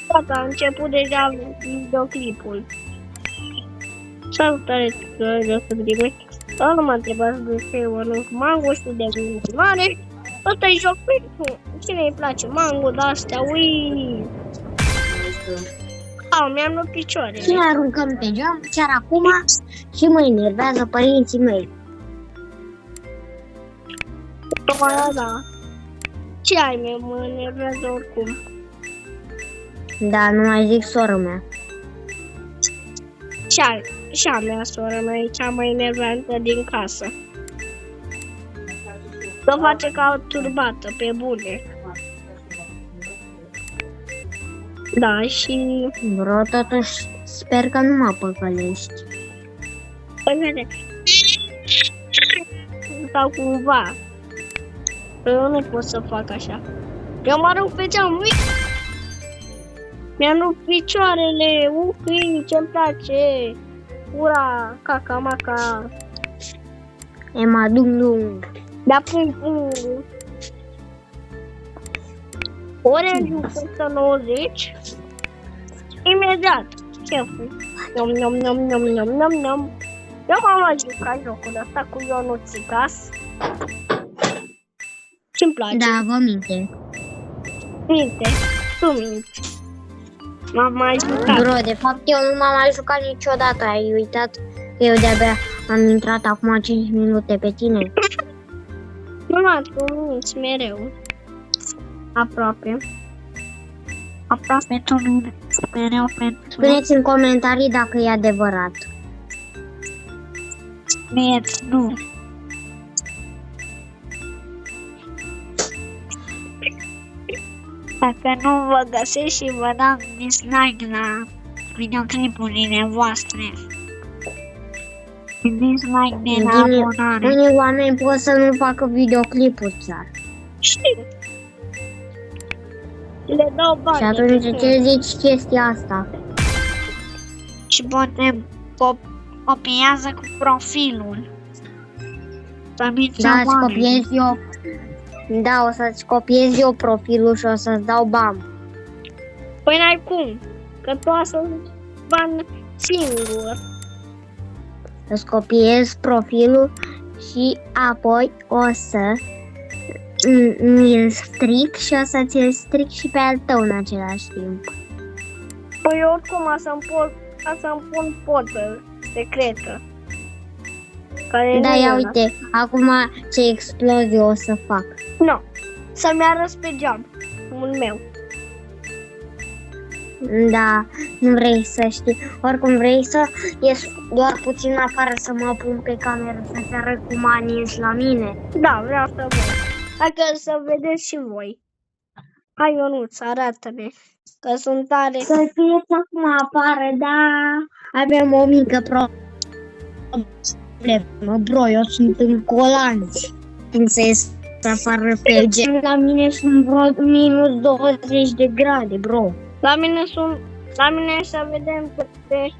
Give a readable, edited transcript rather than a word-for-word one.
Gata, a început deja videoclipul. Salutare tuturor, să vedem. Nu mă întrebați de ce eu nu Mango, știu de mare. Ăsta e joc pentru cine îi place Mango, de-astea, ui. Mi-am luat picioarele. Și ne aruncăm pe geam chiar acum și mă enervează părinții mei. Da. Ce ai, mă enervează oricum. Da, nu mai zic soră mea. Și a mea, sora mea, e cea mai enervantă din casă. Să face ca o turbată, pe bune. Da, și... Bro, totuși sper că nu mă păcălești. Păi vede. Sau cumva. Eu nu pot să fac așa. Eu mă arunc pe geam. Mi-am rupt picioarele. Ce-mi place. Ura, caca-maca. Ema dung-dung. Da, pum. Orange 190. Imediat. Cheful. Nom. Eu m-am jucat jocul ăsta cu Ionuțigas. Ce-mi place? Da, vă minte. Minte. Tu minți. M-am mai jucat. Bro, de fapt eu nu m-am mai jucat niciodată. Ai uitat că eu de-abia am intrat acum 5 minute pe tine. Nu, tu minți mereu. Aproape tu nu mereu pentru... Spuneți în comentarii dacă e adevărat. Spuneți, nu. Dacă nu vă găsesc și vă dau dislike la videoclipurile voastre. Dislike de la abonare. Unii oameni pot să nu facă videoclipuri chiar. Știu. Le dau bani. Și atunci de ce zici chestia asta? Și poate copiază cu profilul. Da, îți copiez eu. Da, o să-ți copiez eu profilul și o să-ți dau bani. Păi n-ai cum, că tu o să-ți bani singur. Îți copiez profilul și apoi o să mi-l stric și o să ți-l stric și pe al tău în același timp. Păi oricum o să-mi pun poză secretă. Da, ia uite, acum ce explozie o să fac. Nu, să-mi arăți pe geam, un meu. Da, nu vrei să știi. Oricum vrei să ies doar puțin afară să mă pun pe cameră să-ți arăt cum anies la mine. Da, vreau să văd. Hai că să vedeți și voi. Hai, Ionuț, arată-ne, că sunt tare. Să fieți acum afară, da. Avem o mică problemă, bro, eu sunt în colanți. Când se ies afară pe gem. La mine sunt vreo minus 20 de grade, bro. La mine să vedem pe